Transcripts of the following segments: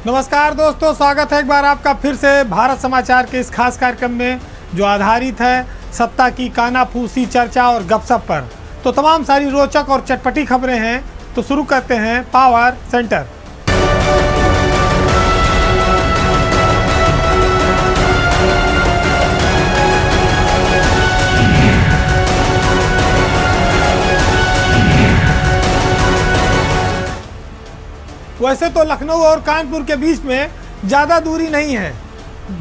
नमस्कार दोस्तों, स्वागत है एक बार आपका फिर से भारत समाचार के इस खास कार्यक्रम में जो आधारित है सत्ता की कानाफूसी चर्चा और गपशप पर। तो तमाम सारी रोचक और चटपटी खबरें हैं, तो शुरू करते हैं पावर सेंटर। वैसे तो लखनऊ और कानपुर के बीच में ज़्यादा दूरी नहीं है,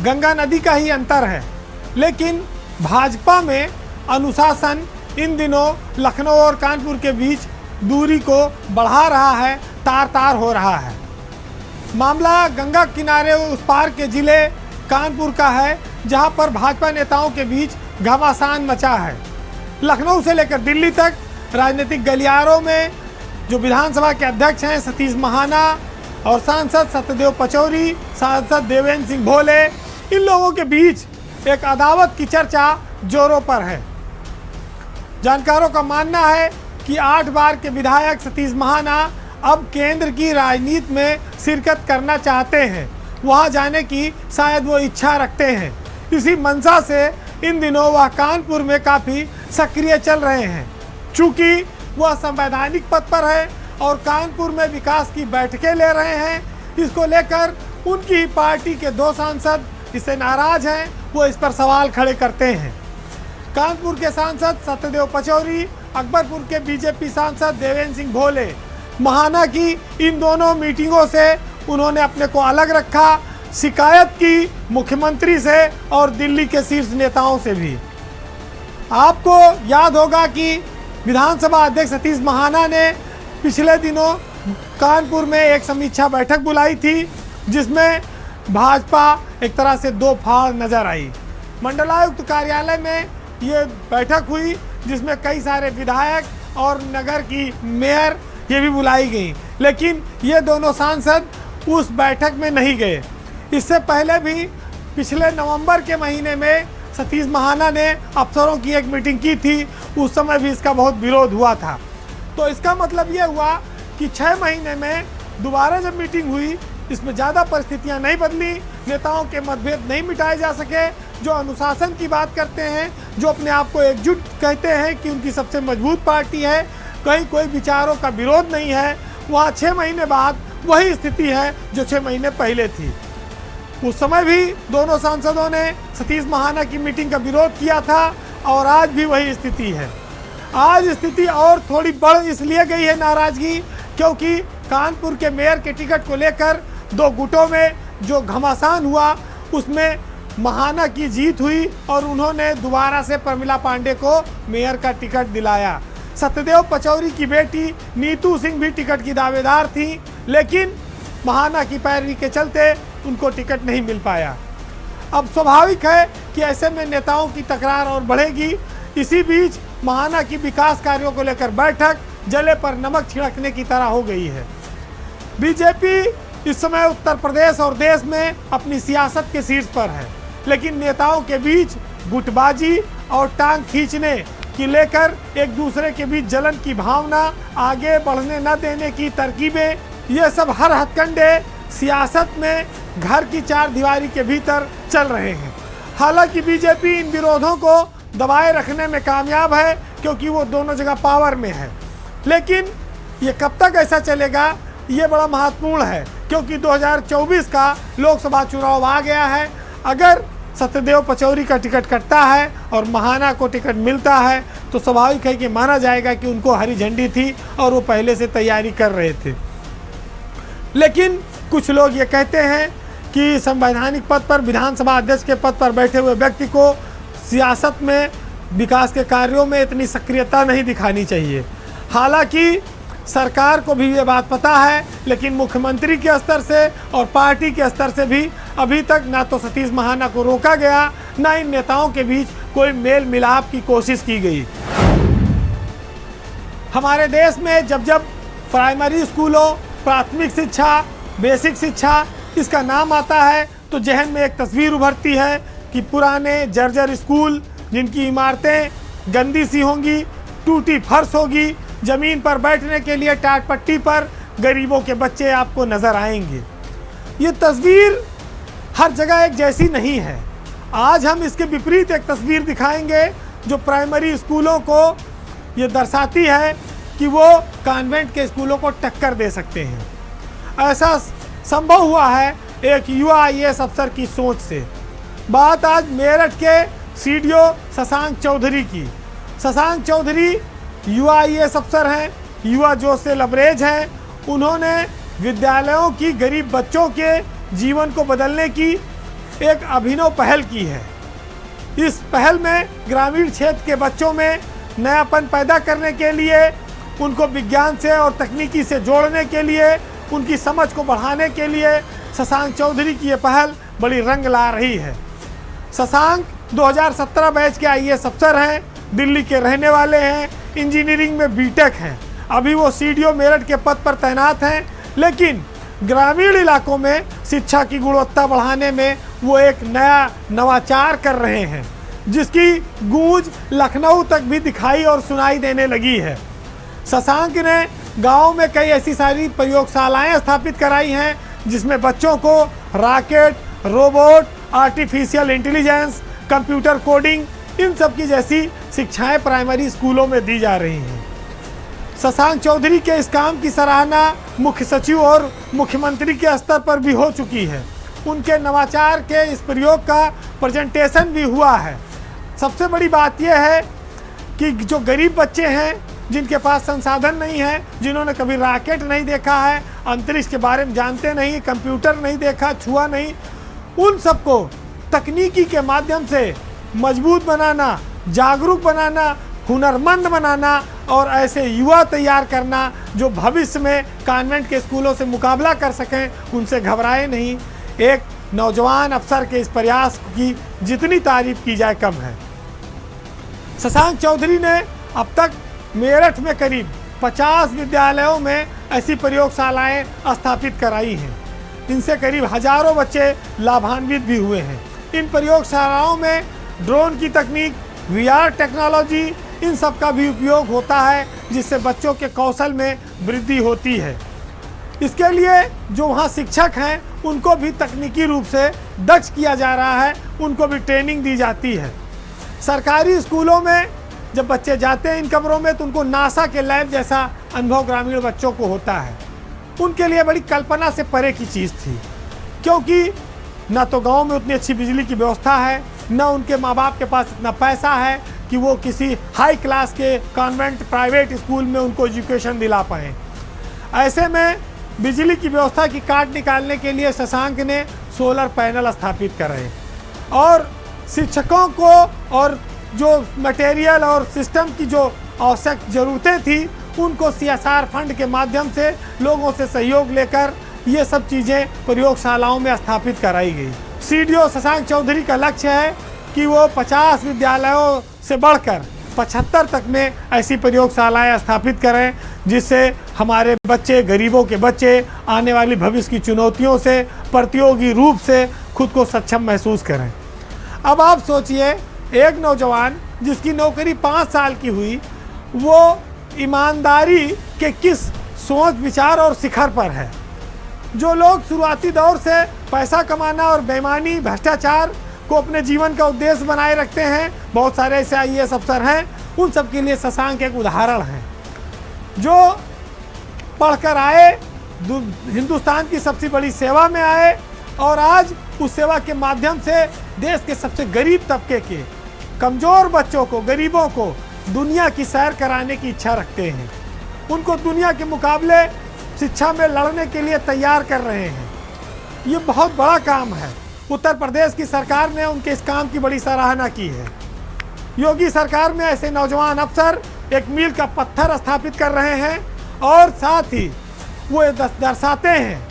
गंगा नदी का ही अंतर है, लेकिन भाजपा में अनुशासन इन दिनों लखनऊ और कानपुर के बीच दूरी को बढ़ा रहा है, तार तार हो रहा है। मामला गंगा किनारे उस पार के ज़िले कानपुर का है, जहां पर भाजपा नेताओं के बीच घमासान मचा है। लखनऊ से लेकर दिल्ली तक राजनीतिक गलियारों में जो विधानसभा के अध्यक्ष हैं सतीश महाना और सांसद सत्यदेव पचौरी, सांसद देवेंद्र सिंह भोले, इन लोगों के बीच एक अदावत की चर्चा जोरों पर है। जानकारों का मानना है कि 8 बार के विधायक सतीश महाना अब केंद्र की राजनीति में शिरकत करना चाहते हैं, वहां जाने की शायद वो इच्छा रखते हैं। इसी मंशा से इन दिनों वह कानपुर में काफ़ी सक्रिय चल रहे हैं। चूँकि वह संवैधानिक पद पर है और कानपुर में विकास की बैठकें ले रहे हैं, इसको लेकर उनकी पार्टी के 2 सांसद इससे नाराज हैं, वो इस पर सवाल खड़े करते हैं। कानपुर के सांसद सत्यदेव पचौरी, अकबरपुर के बीजेपी सांसद देवेंद्र सिंह भोले, महाना की इन दोनों मीटिंगों से उन्होंने अपने को अलग रखा, शिकायत की मुख्यमंत्री से और दिल्ली के शीर्ष नेताओं से भी। आपको याद होगा कि विधानसभा अध्यक्ष सतीश महाना ने पिछले दिनों कानपुर में एक समीक्षा बैठक बुलाई थी, जिसमें भाजपा एक तरह से 2 फाड़ नजर आई। मंडलायुक्त कार्यालय में ये बैठक हुई, जिसमें कई सारे विधायक और नगर की मेयर ये भी बुलाई गई, लेकिन ये दोनों सांसद उस बैठक में नहीं गए। इससे पहले भी पिछले नवंबर के महीने में सतीश महाना ने अफसरों की एक मीटिंग की थी, उस समय भी इसका बहुत विरोध हुआ था। तो इसका मतलब ये हुआ कि 6 महीने में दोबारा जब मीटिंग हुई, इसमें ज़्यादा परिस्थितियां नहीं बदली, नेताओं के मतभेद नहीं मिटाए जा सके। जो अनुशासन की बात करते हैं, जो अपने आप को एकजुट कहते हैं कि उनकी सबसे मजबूत पार्टी है, कहीं कोई विचारों का विरोध नहीं है, वहाँ 6 महीने बाद वही स्थिति है जो 6 महीने पहले थी। उस समय भी दोनों सांसदों ने सतीश महाना की मीटिंग का विरोध किया था और आज भी वही स्थिति है। आज स्थिति और थोड़ी बढ़ इसलिए गई है नाराजगी, क्योंकि कानपुर के मेयर के टिकट को लेकर 2 गुटों में जो घमासान हुआ, उसमें महाना की जीत हुई और उन्होंने दोबारा से प्रमिला पांडे को मेयर का टिकट दिलाया। सत्यदेव पचौरी की बेटी नीतू सिंह भी टिकट की दावेदार थी, लेकिन महाना की पैरवी के चलते उनको टिकट नहीं मिल पाया। अब स्वाभाविक है कि ऐसे में नेताओं की तकरार और बढ़ेगी। इसी बीच महाना की विकास कार्यों को लेकर बैठक जले पर नमक छिड़कने की तरह हो गई है। बीजेपी इस समय उत्तर प्रदेश और देश में अपनी सियासत के शीर्ष पर है, लेकिन नेताओं के बीच गुटबाजी और टांग खींचने की लेकर एक दूसरे के बीच जलन की भावना, आगे बढ़ने न देने की तरकीबें, ये सब हर हथकंडे सियासत में घर की 4 दीवारी के भीतर चल रहे हैं। हालांकि बीजेपी इन विरोधों को दबाए रखने में कामयाब है, क्योंकि वो दोनों जगह पावर में है। लेकिन ये कब तक ऐसा चलेगा, ये बड़ा महत्वपूर्ण है, क्योंकि 2024 का लोकसभा चुनाव आ गया है। अगर सत्यदेव पचौरी का टिकट कटता है और महाना को टिकट मिलता है, तो स्वाभाविक है कि माना जाएगा कि उनको हरी झंडी थी और वो पहले से तैयारी कर रहे थे। लेकिन कुछ लोग ये कहते हैं कि संवैधानिक पद पर, विधानसभा अध्यक्ष के पद पर बैठे हुए व्यक्ति को सियासत में, विकास के कार्यों में इतनी सक्रियता नहीं दिखानी चाहिए। हालांकि सरकार को भी ये बात पता है, लेकिन मुख्यमंत्री के स्तर से और पार्टी के स्तर से भी अभी तक ना तो सतीश महाना को रोका गया, ना इन नेताओं के बीच कोई मेल मिलाप की कोशिश की गई। हमारे देश में जब जब प्राइमरी स्कूलों, प्राथमिक शिक्षा, बेसिक शिक्षा इसका नाम आता है तो जहन में एक तस्वीर उभरती है कि पुराने जर्जर स्कूल जिनकी इमारतें गंदी सी होंगी, टूटी फर्श होगी, ज़मीन पर बैठने के लिए टाट पट्टी पर गरीबों के बच्चे आपको नज़र आएंगे। ये तस्वीर हर जगह एक जैसी नहीं है। आज हम इसके विपरीत एक तस्वीर दिखाएंगे जो प्राइमरी स्कूलों को ये दर्शाती है कि वो कॉन्वेंट के स्कूलों को टक्कर दे सकते हैं। ऐसा संभव हुआ है एक युवा IAS अफसर की सोच से। बात आज मेरठ के CDO शशांक चौधरी की। शशांक चौधरी युवा IAS अफसर हैं, युवा जोश से लबरेज हैं। उन्होंने विद्यालयों की गरीब बच्चों के जीवन को बदलने की एक अभिनव पहल की है। इस पहल में ग्रामीण क्षेत्र के बच्चों में नयापन पैदा करने के लिए, उनको विज्ञान से और तकनीकी से जोड़ने के लिए, उनकी समझ को बढ़ाने के लिए शशांक चौधरी की ये पहल बड़ी रंग ला रही है। शशांक 2017 बैच के IAS अफसर हैं, दिल्ली के रहने वाले हैं, इंजीनियरिंग में BTech हैं। अभी वो CDO मेरठ के पद पर तैनात हैं, लेकिन ग्रामीण इलाकों में शिक्षा की गुणवत्ता बढ़ाने में वो एक नया नवाचार कर रहे हैं, जिसकी गूंज लखनऊ तक भी दिखाई और सुनाई देने लगी है। शशांक ने गाँव में कई ऐसी सारी प्रयोगशालाएं स्थापित कराई हैं जिसमें बच्चों को rocket, robot, artificial intelligence, computer coding, इन सब की जैसी शिक्षाएं प्राइमरी स्कूलों में दी जा रही हैं। शशांक चौधरी के इस काम की सराहना मुख्य सचिव और मुख्यमंत्री के स्तर पर भी हो चुकी है। उनके नवाचार के इस प्रयोग का प्रेजेंटेशन भी हुआ है। सबसे बड़ी बात यह है कि जो गरीब बच्चे हैं, जिनके पास संसाधन नहीं है, जिन्होंने कभी रॉकेट नहीं देखा है, अंतरिक्ष के बारे में जानते नहीं, कंप्यूटर नहीं देखा, छुआ नहीं, उन सबको तकनीकी के माध्यम से मजबूत बनाना, जागरूक बनाना, हुनरमंद बनाना और ऐसे युवा तैयार करना जो भविष्य में कॉन्वेंट के स्कूलों से मुकाबला कर सकें, उनसे घबराए नहीं। एक नौजवान अफसर के इस प्रयास की जितनी तारीफ की जाए कम है। शशांक चौधरी ने अब तक मेरठ में करीब 50 विद्यालयों में ऐसी प्रयोगशालाएं स्थापित कराई हैं। इनसे करीब हजारों बच्चे लाभान्वित भी हुए हैं। इन प्रयोगशालाओं में ड्रोन की तकनीक, VR टेक्नोलॉजी, इन सब का भी उपयोग होता है, जिससे बच्चों के कौशल में वृद्धि होती है। इसके लिए जो वहाँ शिक्षक हैं उनको भी तकनीकी रूप से दक्ष किया जा रहा है, उनको भी ट्रेनिंग दी जाती है। सरकारी स्कूलों में जब बच्चे जाते हैं इन कमरों में तो उनको नासा के लैब जैसा अनुभव ग्रामीण बच्चों को होता है। उनके लिए बड़ी कल्पना से परे की चीज़ थी, क्योंकि ना तो गांव में उतनी अच्छी बिजली की व्यवस्था है, ना उनके माँ बाप के पास इतना पैसा है कि वो किसी हाई क्लास के कॉन्वेंट प्राइवेट स्कूल में उनको एजुकेशन दिला पाएँ। ऐसे में बिजली की व्यवस्था की काट निकालने के लिए शशांक ने सोलर पैनल स्थापित कराए और शिक्षकों को और जो मटेरियल और सिस्टम की जो आवश्यक ज़रूरतें थी उनको CSR फंड के माध्यम से लोगों से सहयोग लेकर ये सब चीज़ें प्रयोगशालाओं में स्थापित कराई गई। CDO शशांक चौधरी का लक्ष्य है कि वो 50 विद्यालयों से बढ़कर 75 तक में ऐसी प्रयोगशालाएं स्थापित करें, जिससे हमारे बच्चे, गरीबों के बच्चे आने वाली भविष्य की चुनौतियों से प्रतियोगी रूप से खुद को सक्षम महसूस करें। अब आप सोचिए, एक नौजवान जिसकी नौकरी 5 साल की हुई, वो ईमानदारी के किस सोच, विचार और शिखर पर है। जो लोग शुरुआती दौर से पैसा कमाना और बेईमानी, भ्रष्टाचार को अपने जीवन का उद्देश्य बनाए रखते हैं, बहुत सारे ऐसे IAS अफसर हैं, उन सब के लिए शशांक एक उदाहरण है। जो पढ़कर आए, हिंदुस्तान की सबसे बड़ी सेवा में आए और आज उस सेवा के माध्यम से देश के सबसे गरीब तबके के कमज़ोर बच्चों को, गरीबों को दुनिया की सैर कराने की इच्छा रखते हैं। उनको दुनिया के मुकाबले शिक्षा में लड़ने के लिए तैयार कर रहे हैं। ये बहुत बड़ा काम है। उत्तर प्रदेश की सरकार ने उनके इस काम की बड़ी सराहना की है। योगी सरकार में ऐसे नौजवान अफसर एक मील का पत्थर स्थापित कर रहे हैं और साथ ही वो ये दर्शाते हैं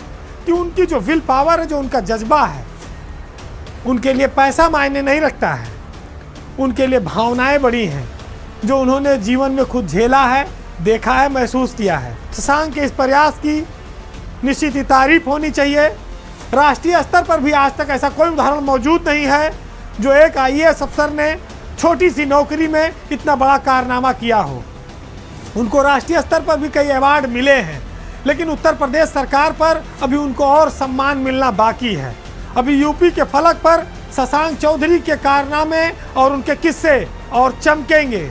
कि उनकी जो विल पावर है, जो उनका जज्बा है, उनके लिए पैसा मायने नहीं रखता है, उनके लिए भावनाएं बड़ी हैं जो उन्होंने जीवन में खुद झेला है, देखा है, महसूस किया है। शशांक के इस प्रयास की निश्चित ही तारीफ होनी चाहिए। राष्ट्रीय स्तर पर भी आज तक ऐसा कोई उदाहरण मौजूद नहीं है जो एक आईएएस अफसर ने छोटी सी नौकरी में इतना बड़ा कारनामा किया हो। उनको राष्ट्रीय स्तर पर भी कई अवार्ड मिले हैं, लेकिन उत्तर प्रदेश सरकार पर अभी उनको और सम्मान मिलना बाकी है। अभी यूपी के फलक पर शशांक चौधरी के कारनामे और उनके किस्से और चमकेंगे।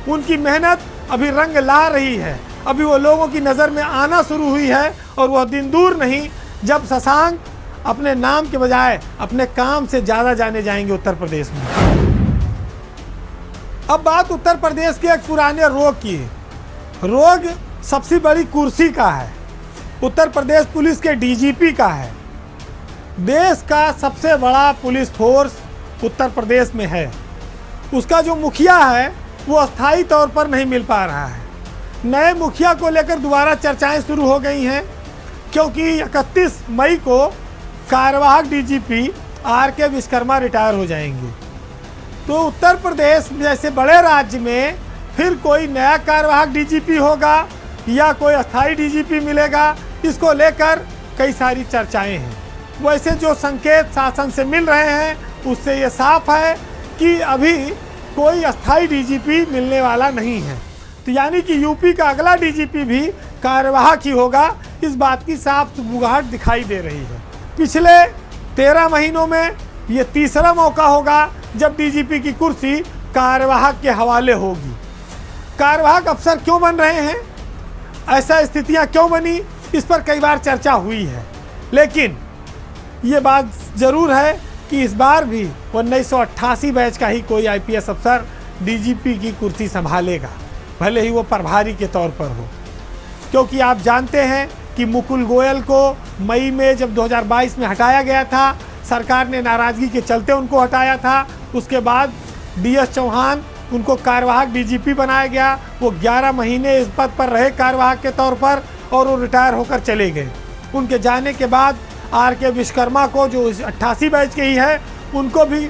उनकी मेहनत अभी रंग ला रही है, अभी वो लोगों की नज़र में आना शुरू हुई है और वह दिन दूर नहीं जब शशांक अपने नाम के बजाय अपने काम से ज़्यादा जाने जाएंगे उत्तर प्रदेश में। अब बात उत्तर प्रदेश के एक पुराने रोग की है। रोग सबसे बड़ी कुर्सी का है, उत्तर प्रदेश पुलिस के डीजीपी का है। देश का सबसे बड़ा पुलिस फोर्स उत्तर प्रदेश में है। उसका जो मुखिया है वो अस्थायी तौर पर नहीं मिल पा रहा है। नए मुखिया को लेकर दोबारा चर्चाएं शुरू हो गई हैं, क्योंकि 31 मई को कार्यवाहक डीजीपी आर.के. विश्वकर्मा रिटायर हो जाएंगे। तो उत्तर प्रदेश जैसे बड़े राज्य में फिर कोई नया कार्यवाहक डीजीपी होगा या कोई अस्थायी डीजीपी मिलेगा, इसको लेकर कई सारी चर्चाएं हैं। वैसे जो संकेत शासन से मिल रहे हैं उससे ये साफ है कि अभी कोई अस्थायी डीजीपी मिलने वाला नहीं है। तो यानी कि यूपी का अगला डीजीपी भी कार्यवाहक ही होगा, इस बात की साफ सुगबुगाहट दिखाई दे रही है। पिछले 13 महीनों में ये तीसरा मौका होगा जब डीजीपी की कुर्सी कार्यवाहक के हवाले होगी। कार्यवाहक अफसर क्यों बन रहे हैं, ऐसा स्थितियां क्यों बनी, इस पर कई बार चर्चा हुई है, लेकिन ये बात ज़रूर है कि इस बार भी 1988 बैच का ही कोई आईपीएस अफसर डीजीपी की कुर्सी संभालेगा, भले ही वो प्रभारी के तौर पर हो। क्योंकि आप जानते हैं कि मुकुल गोयल को मई में जब 2022 में हटाया गया था, सरकार ने नाराज़गी के चलते उनको हटाया था। उसके बाद डीएस चौहान उनको कार्यवाहक डीजीपी बनाया गया। वो 11 महीने इस पद पर रहे कार्यवाहक के तौर पर और वो रिटायर होकर चले गए। उनके जाने के बाद आर.के. विश्वकर्मा को, जो 88 बैच के ही है, उनको भी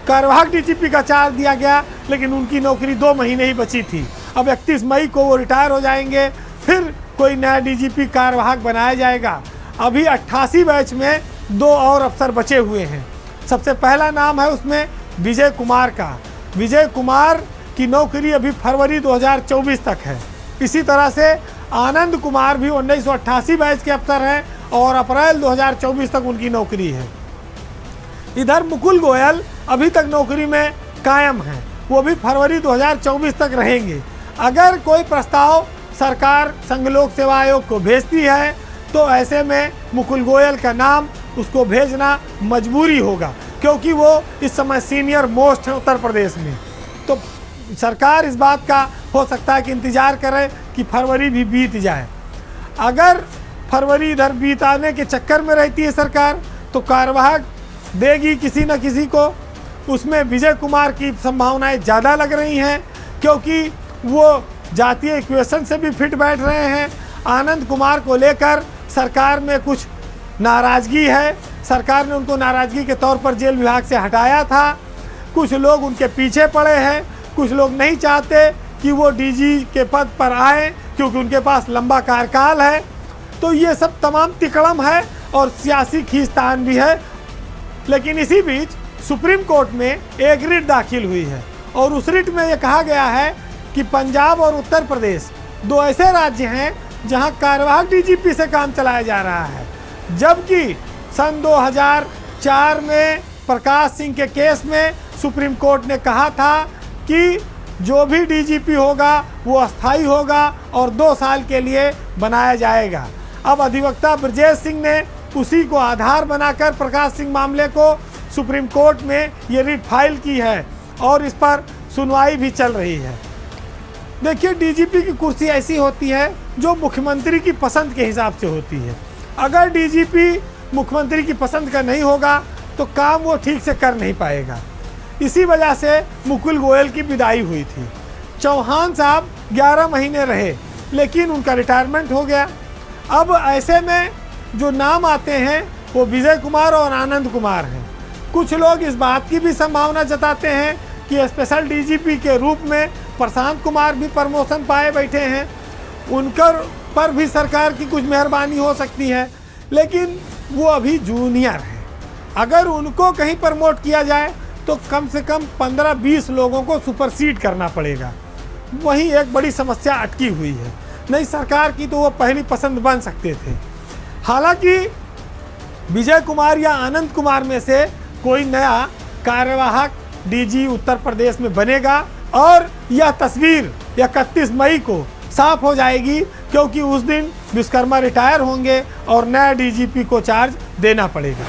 कार्यवाहक डीजीपी का चार्ज दिया गया, लेकिन उनकी नौकरी 2 महीने ही बची थी। अब 31 मई को वो रिटायर हो जाएंगे, फिर कोई नया डीजीपी कार्यवाहक बनाया जाएगा। अभी 88 बैच में 2 और अफसर बचे हुए हैं। सबसे पहला नाम है उसमें विजय कुमार का। विजय कुमार की नौकरी अभी फरवरी 2024 तक है। इसी तरह से आनंद कुमार भी 1988 बैच के अफसर हैं और अप्रैल 2024 तक उनकी नौकरी है। इधर मुकुल गोयल अभी तक नौकरी में कायम हैं, वो भी फरवरी 2024 तक रहेंगे। अगर कोई प्रस्ताव सरकार संघ लोक सेवा आयोग को भेजती है तो ऐसे में मुकुल गोयल का नाम उसको भेजना मजबूरी होगा, क्योंकि वो इस समय सीनियर मोस्ट है उत्तर प्रदेश में। तो सरकार इस बात का हो सकता है कि इंतज़ार करे कि फरवरी भी बीत जाए। अगर फरवरी इधर बीताने के चक्कर में रहती है सरकार, तो कार्यवाहक देगी किसी न किसी को। उसमें विजय कुमार की संभावनाएं ज़्यादा लग रही हैं, क्योंकि वो जातीय इक्वेशन से भी फिट बैठ रहे हैं। आनंद कुमार को लेकर सरकार में कुछ नाराज़गी है। सरकार ने उनको नाराज़गी के तौर पर जेल विभाग से हटाया था। कुछ लोग उनके पीछे पड़े हैं, कुछ लोग नहीं चाहते कि वो डीजी के पद पर आए, क्योंकि उनके पास लंबा कार्यकाल है। तो ये सब तमाम तिकड़म है और सियासी खींचतान भी है। लेकिन इसी बीच सुप्रीम कोर्ट में एक रिट दाखिल हुई है और उस रिट में ये कहा गया है कि पंजाब और उत्तर प्रदेश 2 ऐसे राज्य हैं जहां कार्यवाहक डीजीपी से काम चलाया जा रहा है, जबकि सन 2004 में प्रकाश सिंह के केस में सुप्रीम कोर्ट ने कहा था कि जो भी डीजीपी होगा वो अस्थायी होगा और 2 साल के लिए बनाया जाएगा। अब अधिवक्ता ब्रजेश सिंह ने उसी को आधार बनाकर प्रकाश सिंह मामले को सुप्रीम कोर्ट में ये रिट फाइल की है और इस पर सुनवाई भी चल रही है। देखिए, डीजीपी की कुर्सी ऐसी होती है जो मुख्यमंत्री की पसंद के हिसाब से होती है। अगर डीजीपी मुख्यमंत्री की पसंद का नहीं होगा तो काम वो ठीक से कर नहीं पाएगा। इसी वजह से मुकुल गोयल की विदाई हुई थी। चौहान साहब 11 महीने रहे, लेकिन उनका रिटायरमेंट हो गया। अब ऐसे में जो नाम आते हैं वो विजय कुमार और आनंद कुमार हैं। कुछ लोग इस बात की भी संभावना जताते हैं कि स्पेशल डीजीपी के रूप में प्रशांत कुमार भी प्रमोशन पाए बैठे हैं, उनकर पर भी सरकार की कुछ मेहरबानी हो सकती है, लेकिन वो अभी जूनियर है। अगर उनको कहीं प्रमोट किया जाए तो कम से कम 15-20 लोगों को सुपरसीड करना पड़ेगा। वही एक बड़ी समस्या अटकी हुई है। नहीं सरकार की तो वो पहली पसंद बन सकते थे। हालांकि विजय कुमार या आनंद कुमार में से कोई नया कार्यवाहक डीजी उत्तर प्रदेश में बनेगा और यह तस्वीर 31 मई को साफ हो जाएगी, क्योंकि उस दिन विश्वकर्मा रिटायर होंगे और नया डीजीपी को चार्ज देना पड़ेगा।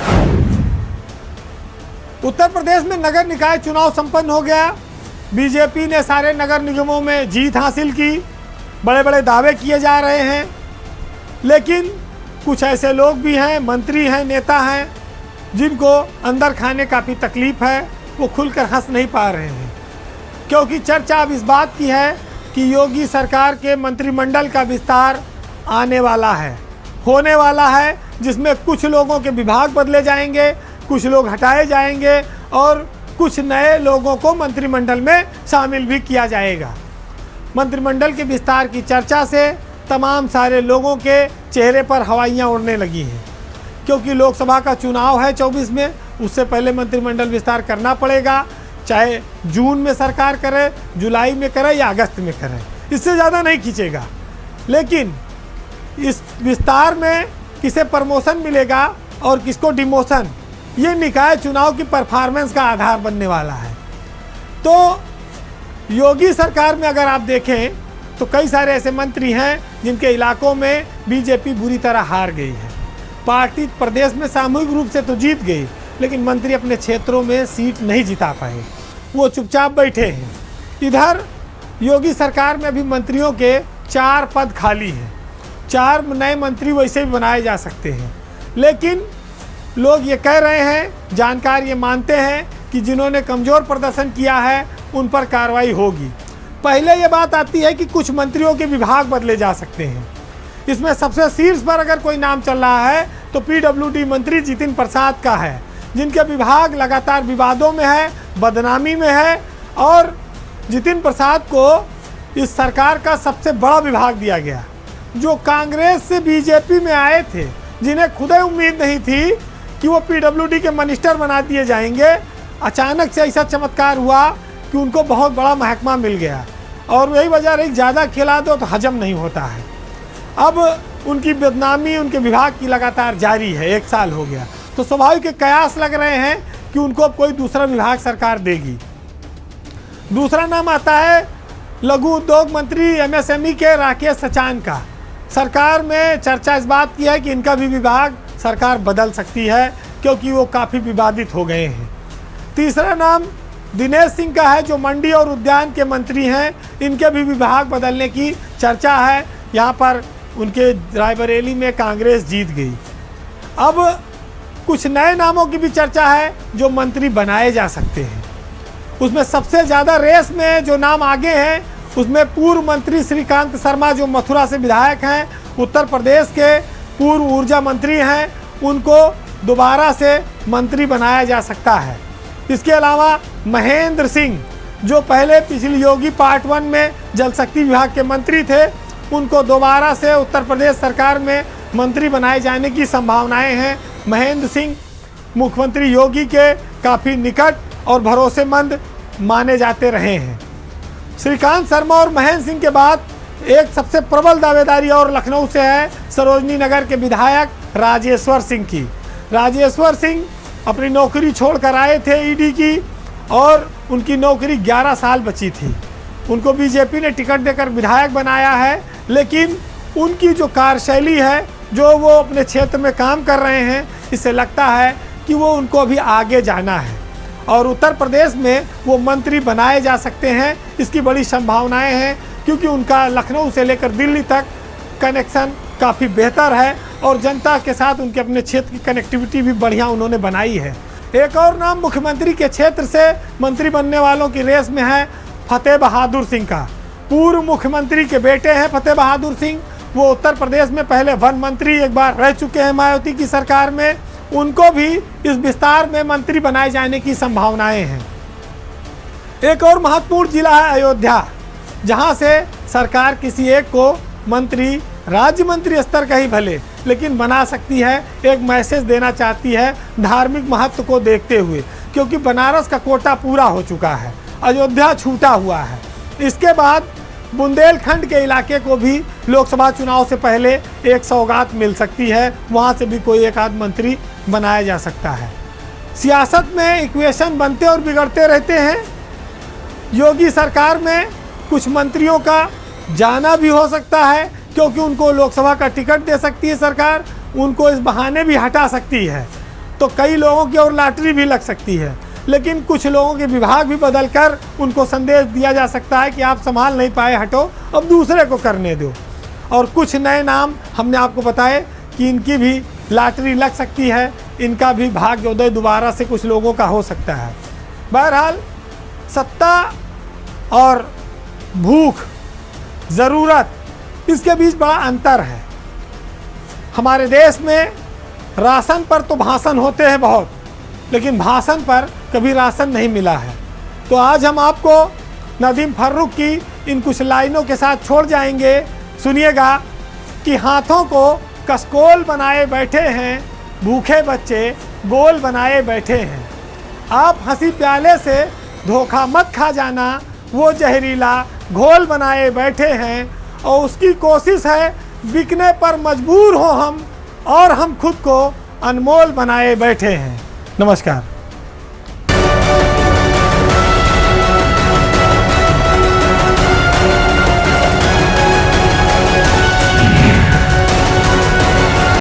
उत्तर प्रदेश में नगर निकाय चुनाव संपन्न हो गया। बीजेपी ने सारे नगर निगमों में जीत हासिल की। बड़े बड़े दावे किए जा रहे हैं, लेकिन कुछ ऐसे लोग भी हैं, मंत्री हैं, नेता हैं, जिनको अंदर खाने काफ़ी तकलीफ है। वो खुलकर हंस नहीं पा रहे हैं, क्योंकि चर्चा अब इस बात की है कि योगी सरकार के मंत्रिमंडल का विस्तार आने वाला है, होने वाला है, जिसमें कुछ लोगों के विभाग बदले जाएंगे, कुछ लोग हटाए जाएंगे और कुछ नए लोगों को मंत्रिमंडल में शामिल भी किया जाएगा। मंत्रिमंडल के विस्तार की चर्चा से तमाम सारे लोगों के चेहरे पर हवाइयाँ उड़ने लगी हैं, क्योंकि लोकसभा का चुनाव है 24 में, उससे पहले मंत्रिमंडल विस्तार करना पड़ेगा। चाहे जून में सरकार करे, जुलाई में करे या अगस्त में करे, इससे ज़्यादा नहीं खींचेगा। लेकिन इस विस्तार में किसे प्रमोशन मिलेगा और किसको डिमोशन, ये निकाय चुनाव की परफॉर्मेंस का आधार बनने वाला है। तो योगी सरकार में अगर आप देखें तो कई सारे ऐसे मंत्री हैं जिनके इलाकों में बीजेपी बुरी तरह हार गई है। पार्टी प्रदेश में सामूहिक रूप से तो जीत गई, लेकिन मंत्री अपने क्षेत्रों में सीट नहीं जिता पाए, वो चुपचाप बैठे हैं। इधर योगी सरकार में अभी मंत्रियों के 4 पद खाली हैं। 4 नए मंत्री वैसे भी बनाए जा सकते हैं, लेकिन लोग ये कह रहे हैं, जानकार ये मानते हैं कि जिन्होंने कमज़ोर प्रदर्शन किया है उन पर कार्रवाई होगी। पहले ये बात आती है कि कुछ मंत्रियों के विभाग बदले जा सकते हैं। इसमें सबसे शीर्ष पर अगर कोई नाम चल रहा है तो पीडब्ल्यूडी मंत्री जितिन प्रसाद का है, जिनके विभाग लगातार विवादों में है, बदनामी में है, और जितिन प्रसाद को इस सरकार का सबसे बड़ा विभाग दिया गया। जो कांग्रेस से बीजेपी में आए थे, जिन्हें खुद ही उम्मीद नहीं थी कि वो पीडब्ल्यूडी के मिनिस्टर बना दिए जाएंगे, अचानक से ऐसा चमत्कार हुआ कि उनको बहुत बड़ा महकमा मिल गया। और यही वजह रही, ज़्यादा खिला दो तो हजम नहीं होता है। अब उनकी बदनामी उनके विभाग की लगातार जारी है, 1 साल हो गया, तो स्वाभाविक कयास लग रहे हैं कि उनको अब कोई दूसरा विभाग सरकार देगी। दूसरा नाम आता है लघु उद्योग मंत्री MSME के राकेश सचान का। सरकार में चर्चा इस बात की है कि इनका भी विभाग सरकार बदल सकती है, क्योंकि वो काफ़ी विवादित हो गए हैं। तीसरा नाम दिनेश सिंह का है, जो मंडी और उद्यान के मंत्री हैं। इनके भी विभाग बदलने की चर्चा है। यहाँ पर उनके रायबरेली में कांग्रेस जीत गई। अब कुछ नए नामों की भी चर्चा है जो मंत्री बनाए जा सकते हैं। उसमें सबसे ज़्यादा रेस में जो नाम आगे हैं, उसमें पूर्व मंत्री श्रीकांत शर्मा, जो मथुरा से विधायक हैं, उत्तर प्रदेश के पूर्व ऊर्जा मंत्री हैं, उनको दोबारा से मंत्री बनाया जा सकता है। इसके अलावा महेंद्र सिंह, जो पहले पिछली योगी पार्ट 1 में जल शक्ति विभाग के मंत्री थे, उनको दोबारा से उत्तर प्रदेश सरकार में मंत्री बनाए जाने की संभावनाएं हैं। महेंद्र सिंह मुख्यमंत्री योगी के काफ़ी निकट और भरोसेमंद माने जाते रहे हैं। श्रीकांत शर्मा और महेंद्र सिंह के बाद एक सबसे प्रबल दावेदारी और लखनऊ से है सरोजनी नगर के विधायक राजेश्वर सिंह की। राजेश्वर सिंह अपनी नौकरी छोड़कर आए थे ईडी की, और उनकी नौकरी 11 साल बची थी। उनको बीजेपी ने टिकट देकर विधायक बनाया है, लेकिन उनकी जो कार्यशैली है, जो वो अपने क्षेत्र में काम कर रहे हैं, इससे लगता है कि वो उनको अभी आगे जाना है और उत्तर प्रदेश में वो मंत्री बनाए जा सकते हैं। इसकी बड़ी संभावनाएं हैं, क्योंकि उनका लखनऊ से लेकर दिल्ली तक कनेक्शन काफ़ी बेहतर है और जनता के साथ उनके अपने क्षेत्र की कनेक्टिविटी भी बढ़िया उन्होंने बनाई है। एक और नाम मुख्यमंत्री के क्षेत्र से मंत्री बनने वालों की रेस में है फतेह बहादुर सिंह का। पूर्व मुख्यमंत्री के बेटे हैं फतेह बहादुर सिंह, वो उत्तर प्रदेश में पहले वन मंत्री एक बार रह चुके हैं मायावती की सरकार में, उनको भी इस विस्तार में मंत्री बनाए जाने की संभावनाएं हैं। एक और महत्वपूर्ण जिला है अयोध्या, जहां से सरकार किसी एक को मंत्री, राज्य मंत्री स्तर का ही भले, लेकिन बना सकती है, एक मैसेज देना चाहती है धार्मिक महत्व को देखते हुए, क्योंकि बनारस का कोटा पूरा हो चुका है, अयोध्या छूटा हुआ है। इसके बाद बुंदेलखंड के इलाके को भी लोकसभा चुनाव से पहले एक सौगात मिल सकती है, वहाँ से भी कोई एक आध मंत्री बनाया जा सकता है। सियासत में इक्वेशन बनते और बिगड़ते रहते हैं। योगी सरकार में कुछ मंत्रियों का जाना भी हो सकता है, क्योंकि उनको लोकसभा का टिकट दे सकती है सरकार, उनको इस बहाने भी हटा सकती है, तो कई लोगों की और लॉटरी भी लग सकती है। लेकिन कुछ लोगों के विभाग भी बदलकर उनको संदेश दिया जा सकता है कि आप संभाल नहीं पाए, हटो, अब दूसरे को करने दो। और कुछ नए नाम हमने आपको बताए कि इनकी भी लॉटरी लग सकती है, इनका भी भाग्योदय दोबारा से कुछ लोगों का हो सकता है। बहरहाल सत्ता और भूख, ज़रूरत, इसके बीच बड़ा अंतर है। हमारे देश में राशन पर तो भाषण होते हैं बहुत, लेकिन भाषण पर कभी राशन नहीं मिला है। तो आज हम आपको नदीम फर्रुख की इन कुछ लाइनों के साथ छोड़ जाएंगे। सुनिएगा कि हाथों को कसकोल बनाए बैठे हैं, भूखे बच्चे गोल बनाए बैठे हैं। आप हंसी प्याले से धोखा मत खा जाना, वो जहरीला घोल बनाए बैठे हैं, और उसकी कोशिश है बिकने पर मजबूर हो हम, और हम खुद को अनमोल बनाए बैठे हैं। नमस्कार।